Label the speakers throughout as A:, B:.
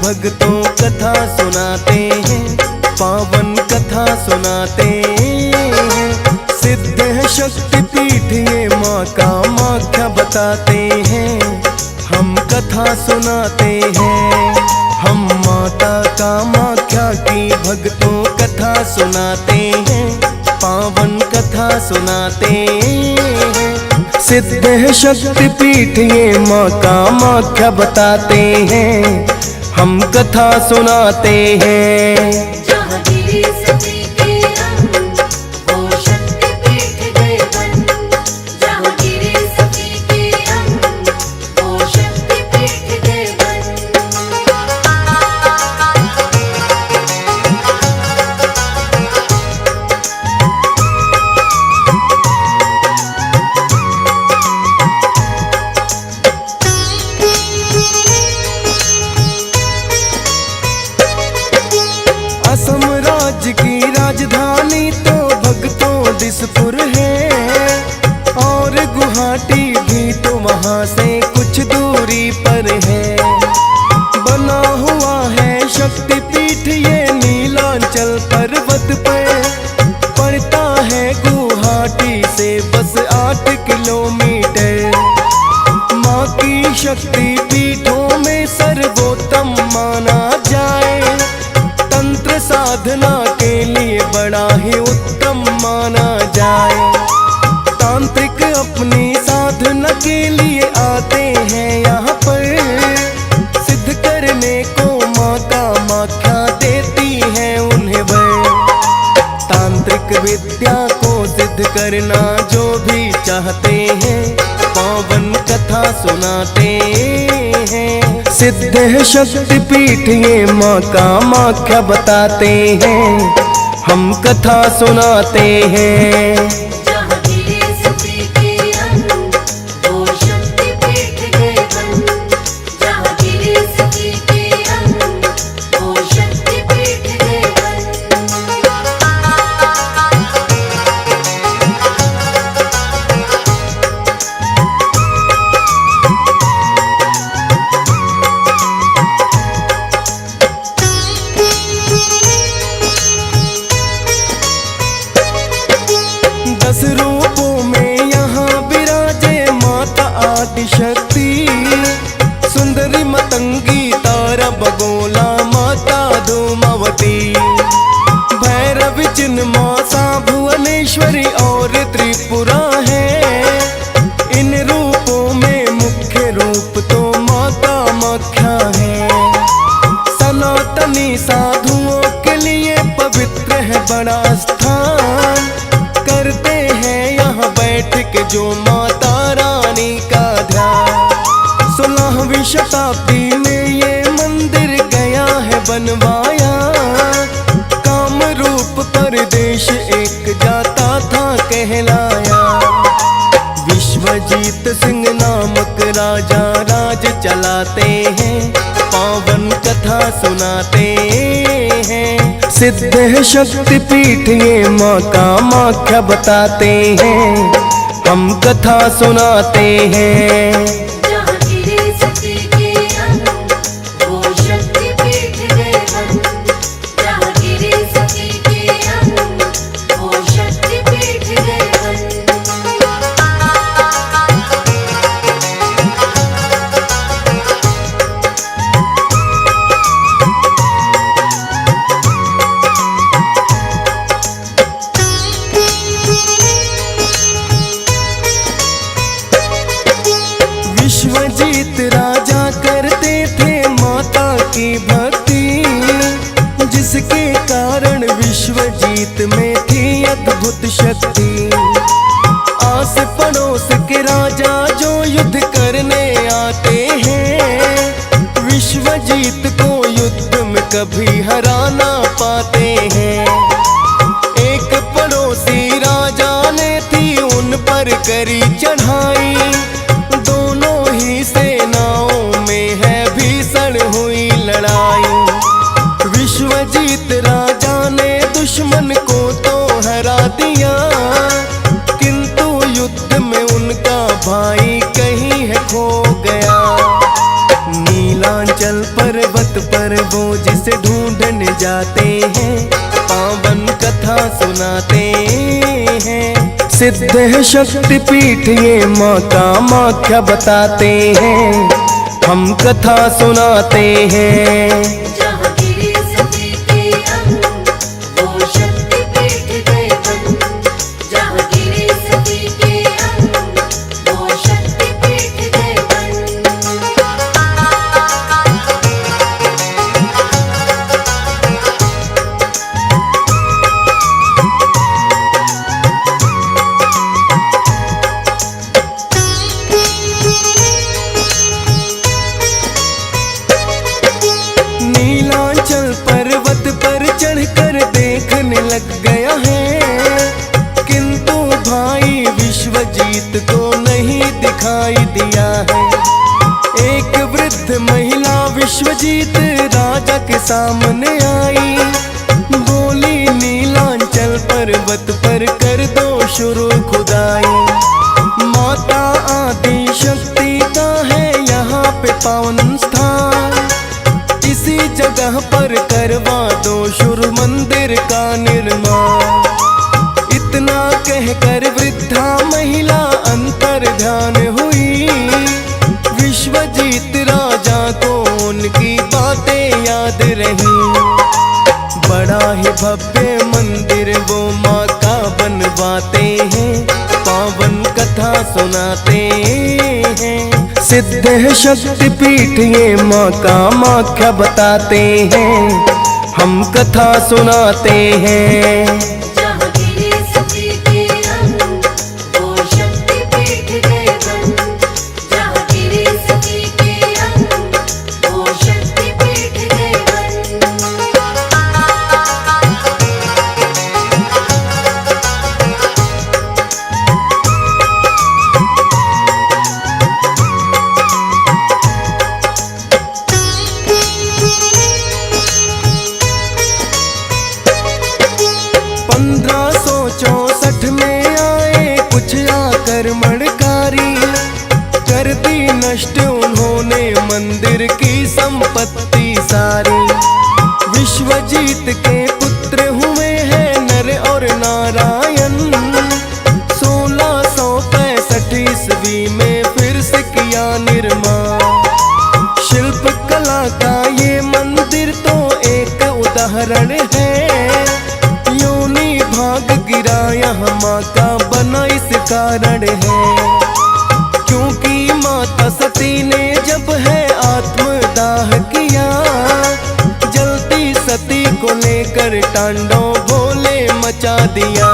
A: भक्तों कथा सुनाते हैं, पावन कथा सुनाते हैं। सिद्ध है शक्तिपीठ ये माँ कामाख्या बताते हैं, हम कथा सुनाते हैं। हम माता कामाख्या की भक्तों कथा सुनाते हैं, पावन कथा सुनाते हैं। सिद्ध है शक्तिपीठ ये माँ कामाख्या बताते हैं, हम कथा सुनाते हैं। असम राज्य की राजधानी तो भक्तों दिसपुर है, और गुवाहाटी भी तो वहाँ से कुछ दूरी पर है। बना हुआ है शक्तिपीठ ये नीलांचल पर्वत पर, पड़ता है गुवाहाटी से बस 8 किलोमीटर। माँ की शक्तिपीठों में सर्वोत्तम माना जाए, तंत्र साधना के लिए बड़ा ही उत्तम माना जाए। तांत्रिक अपनी साधना के लिए आते हैं यहाँ पर, सिद्ध करने को माँ कामाख्या देती है उन्हें वर। तांत्रिक विद्या को सिद्ध करना जो भी चाहते हैं, पावन कथा सुनाते हैं। सिद्ध है शक्तिपीठ ये माँ कामाख्या बताते हैं, हम कथा सुनाते हैं। दस रूपों में यहाँ विराजे माता आदिशक्ति, सुंदरी मतंगी तारा बगोला माता धूमावती। भैरव चिन्मा सा भुवनेश्वरी और त्रिपुरा है, इन रूपों में मुख्य रूप तो माँ कामाख्या है। सनातनी साधुओं के लिए पवित्र है बड़ा स्थान, करते हैं यहाँ बैठ के जो माता रानी का ध्यान। 16वीं शताब्दी में ये मंदिर गया है बनवाया, कामरूप प्रदेश एक जाता था कहलाया। विश्वजीत सिंह नामक राजा राज चलाते हैं, पावन कथा सुनाते हैं। सिद्ध है शक्तिपीठ ये माँ कामाख्या बताते हैं, हम कथा सुनाते हैं। विश्वजीत राजा करते थे माता की भक्ति, जिसके कारण विश्वजीत में थी अद्भुत शक्ति। आस पड़ोस के राजा जो युद्ध करने आते हैं, विश्वजीत को युद्ध में कभी हरा ना पाते हैं। एक पड़ोसी राजा ने थी उन पर करी चढ़ाई, सेनाओं में है भीषण हुई लड़ाई। विश्वजीत राजा ने दुश्मन को तो हरा दिया, किंतु युद्ध में उनका भाई कहीं है खो गया। नीलांचल पर्वत पर वो जिसे ढूंढने जाते हैं, पावन कथा सुनाते हैं। सिद्ध है शक्तिपीठ ये माँ कामाख्या बताते हैं, हम कथा सुनाते हैं। नीलांचल पर्वत पर चढ़कर देखने लग गया है, किंतु भाई विश्वजीत को नहीं दिखाई दिया है। एक वृद्ध महिला विश्वजीत राजा के सामने आई, बोली नीलांचल पर्वत पर कर दो शुरू खुदाई। माता आदि शक्ति का है यहाँ पे पावन स्थान, इसी जगह पर करवा दो शुरू मंदिर का निर्माण। इतना कहकर वृद्धा महिला अंतर ध्यान हुई, विश्वजीत राजा को उनकी बातें याद रही। बड़ा ही भव्य मंदिर वो माँ का बनवाते हैं, पावन कथा सुनाते हैं। सिद्ध है शक्तिपीठ ये माँ कामाख्या बताते हैं, हम कथा सुनाते हैं। में आए कुछ आक्रमणकारी, कर दी नष्ट उन्होंने मंदिर की संपत्ति सारी। विश्वजीत के पुत्र हुए हैं नर और नारायण, 1665 ईस्वी में फिर से किया निर्माण। शिल्प कला का ये मंदिर तो एक उदाहरण है, भाग गिरा यहाँ माँ का बना इस कारण है। क्योंकि माता सती ने जब है आत्मदाह किया, जलती सती को लेकर तांडव भोले मचा दिया।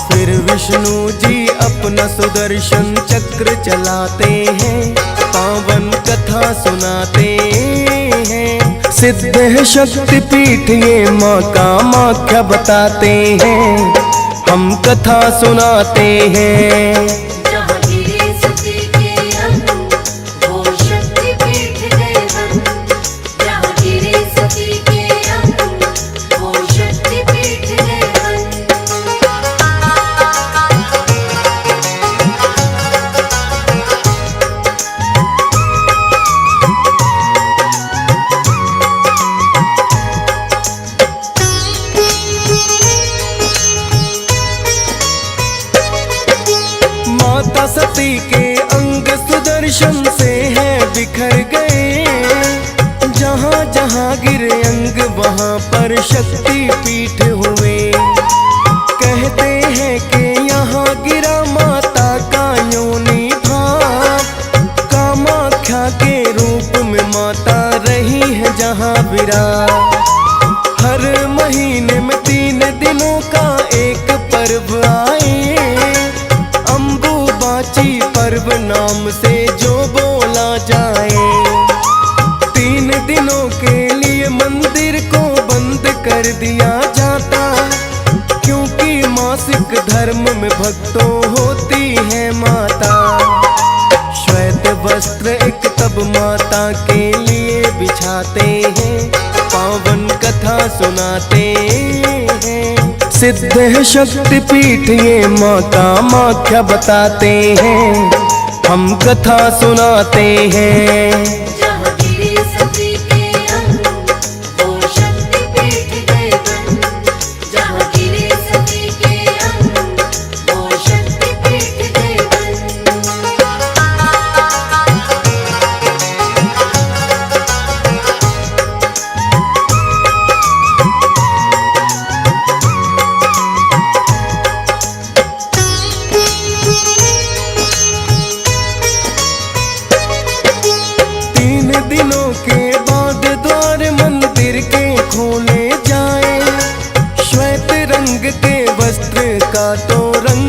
A: फिर विष्णु जी अपना सुदर्शन चक्र चलाते हैं, पावन कथा सुनाते हैं। सिद्ध है शक्तिपीठ ये माँ कामाख्या बताते हैं, हम कथा सुनाते हैं। माता सती के अंग सुदर्शन से है बिखर गए, जहाँ जहाँ गिरे अंग वहाँ पर शक्ति पीठ हुए। कहते हैं कि यहाँ गिरा माता का योनि भाव, कामाख्या के रूप में माता रही है जहाँ विराट। हर महीने में 3 दिनों का एक पर्व आए, पर्व नाम से जो बोला जाए। 3 दिनों के लिए मंदिर को बंद कर दिया जाता, क्योंकि मासिक धर्म में भक्तों होती है माता। श्वेत वस्त्र एक तब माता के लिए बिछाते हैं, पावन कथा सुनाते हैं। सिद्ध है शक्तिपीठ ये माँ कामाख्या बताते हैं, हम कथा सुनाते हैं।
B: जहाँ गिरे सती के अंग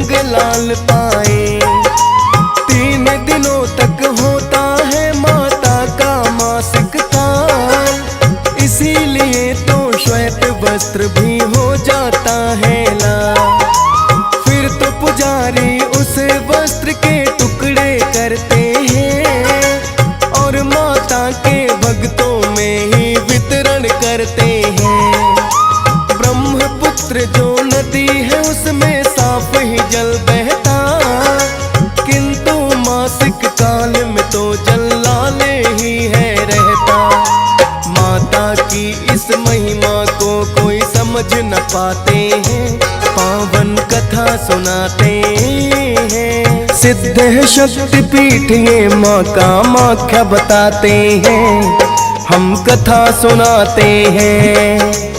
A: अंग लाल पाए। 3 दिनों तक होता है माता का मासिक काल, इसीलिए तो श्वेत वस्त्र भी हो जाता है लाल। फिर तो पुजारी उस वस्त्र के टुकड़े करते हैं और माता के भक्तों में ही वितरण करते हैं। ब्रह्मपुत्र जो नदी है उसमें साफ ही जल बहता, किंतु मासिक काल में तो जल लाल ही है रहता। माता की इस महिमा को कोई समझ न पाते हैं, पावन कथा सुनाते हैं। सिद्ध है शक्ति पीठ ये माँ का माख्या बताते हैं, हम कथा सुनाते हैं।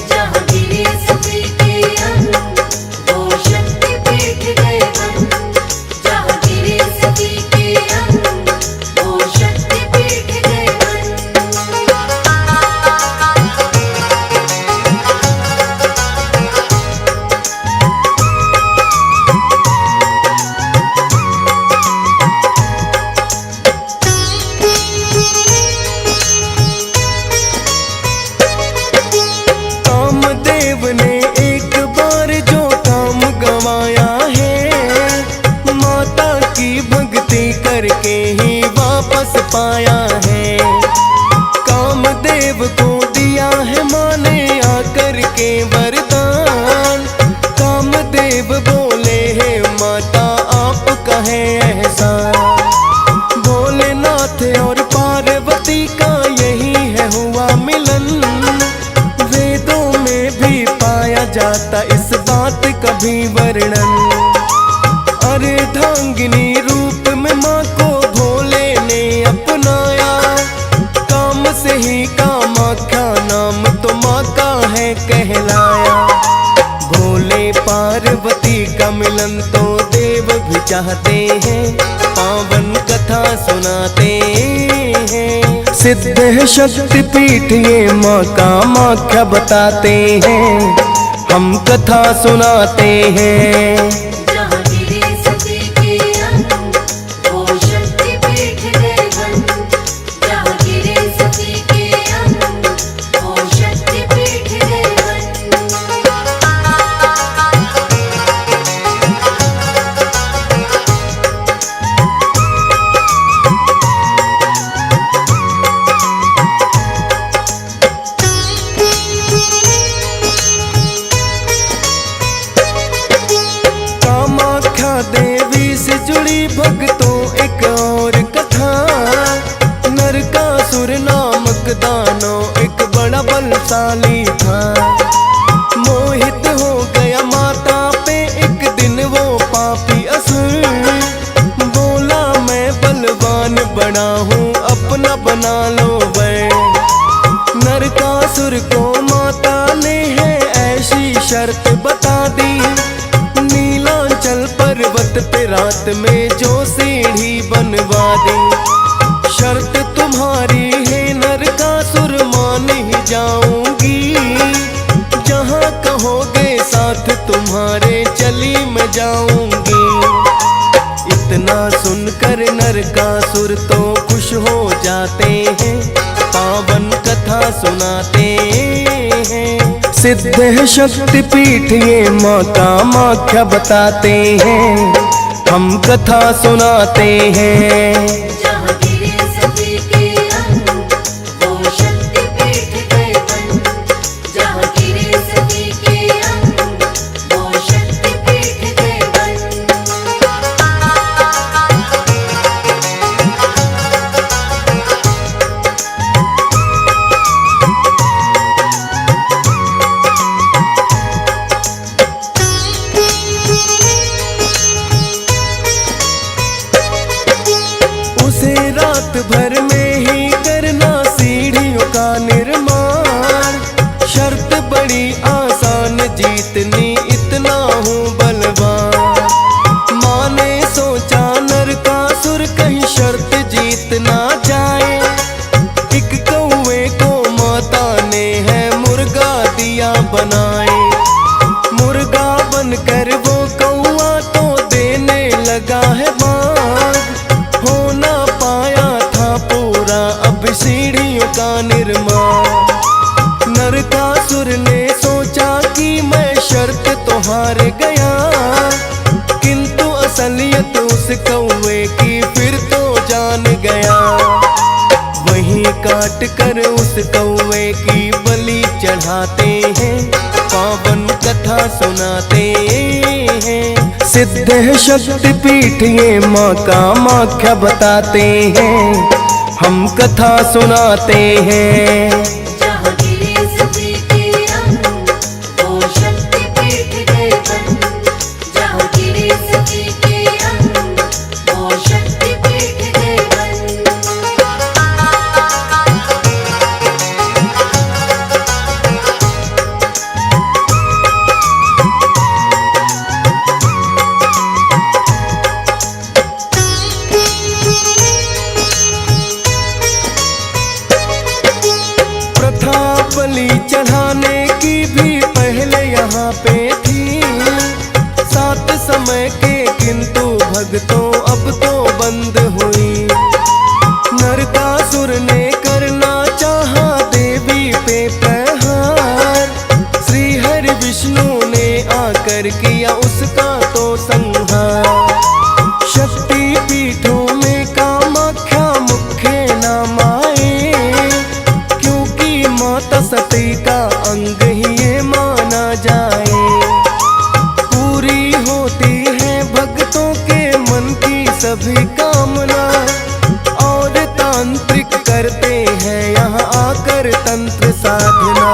A: करके ही वापस पाया है। कामदेव को दिया है माँ ने आकर के वरदान। कामदेव बोले है माता आपका है एहसान। भोलेनाथ और पार्वती का यही है हुआ मिलन, वेदों में भी पाया जाता इस बात का भी वर्णन। अर्धांगिनी रूप में माँ को भोले ने अपनाया, काम से ही कामाख्या नाम तो माँ का है कहलाया। भोले पार्वती का मिलन तो देव भी चाहते हैं, पावन कथा सुनाते हैं। सिद्ध है शक्ति पीठ ये माँ का माख्या बताते हैं, हम कथा सुनाते हैं। देवी से जुड़ी भक्तों एक और कथा। नरकासुर नामक दानव एक बड़ा बलशाली था। मोहित हो गया माता पे एक दिन वो पापी असुर। बोला मैं बलवान बड़ा हूँ अपना बना लो वैर। नरकासुर को माता ने है ऐसी शर्त बता दी, नीलांचल पर्वत पे रात में जो सीढ़ी बनवा दी। शर्त तुम्हारी है नरकासुर मान ही जाऊंगी, जहाँ कहोगे साथ तुम्हारे चली मैं जाऊंगी। इतना सुनकर नरकासुर तो खुश हो जाते हैं, पावन कथा सुनाते हैं। सिद्ध है शक्ति पीठ ये माँ का माख्या बताते हैं, हम कथा सुनाते हैं। रात भर में ही करना सीढ़ियों का निर्माण। शर्त बड़ी आसान जीतनी इतना हूँ बलवान। माँ ने सोचा नरकासुर कहीं शर्त जीत ना जाए। एक कौवे को माता ने है मुर्गा दिया बनाए। मुर्गा बनकर वो कौवा तो हार गया, किंतु असलियत उस कौवे की फिर तो जान गया। वहीं काट कर उस कौवे की बलि चढ़ाते हैं, पावन कथा सुनाते हैं। सिद्ध शक्ति पीठ ये माँ का माख्या बताते हैं, हम कथा सुनाते हैं। बलि चढ़ाने की भी पहले यहाँ पे थी 7 समय के, किंतु भक्तों अब तो बंद हुई। नरकासुर ने करना चाहा देवी पे प्रहार, श्री हरि विष्णु ने आकर किया उसका तो संहार। शक्ति पीठों में कामाख्या मुख्य नाम आए, माता सती का अंग ही ये माना जाए। पूरी होती है भक्तों के मन की सभी कामना, और तांत्रिक करते हैं यहाँ आकर तंत्र साधना।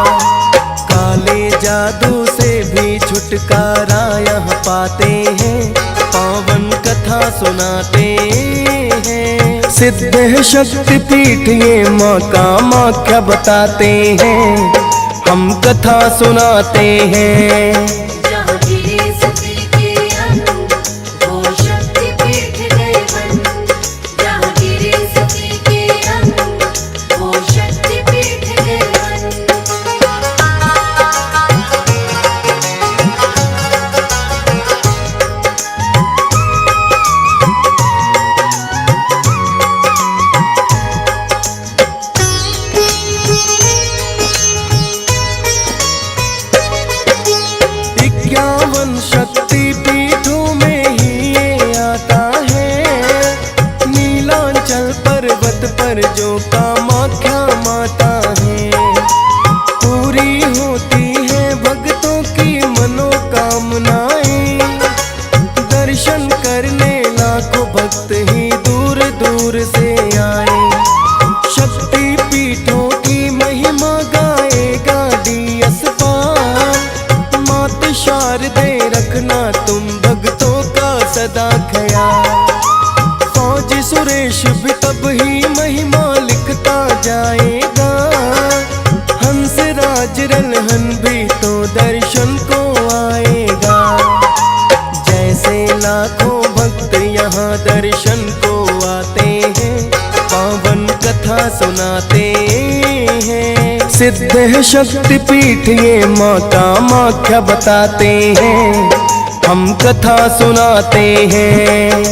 A: काले जादू से भी छुटकारा यहाँ पाते हैं, पावन कथा सुनाते हैं। सिद्ध शक्ति पीठ ये माँ का माख्या बताते हैं, हम कथा सुनाते हैं। शक्ति पीठों में ही ये आता है, नीलांचल पर्वत पर जो कामाख्या माता है। पूरी होती है भक्तों की मनोकामनाएं, दर्शन करने लाखों भक्त ही दूर दूर से आए। शक्ति पीठों की महिमा गाएगा डीएस पाल, मात शारदे रखना तुम भक्तों का सदा ख्याल। फौजी सुरेश भी तब ही महिमा लिखता जाएगा, हंसराज रलहन भी तो दर्शन को आएगा। जैसे लाखों भक्त यहाँ दर्शन को आते हैं, पावन कथा सुनाते हैं। सिद्ध शक्ति पीठ ये माँ का माख्या बताते हैं, हम कथा सुनाते हैं।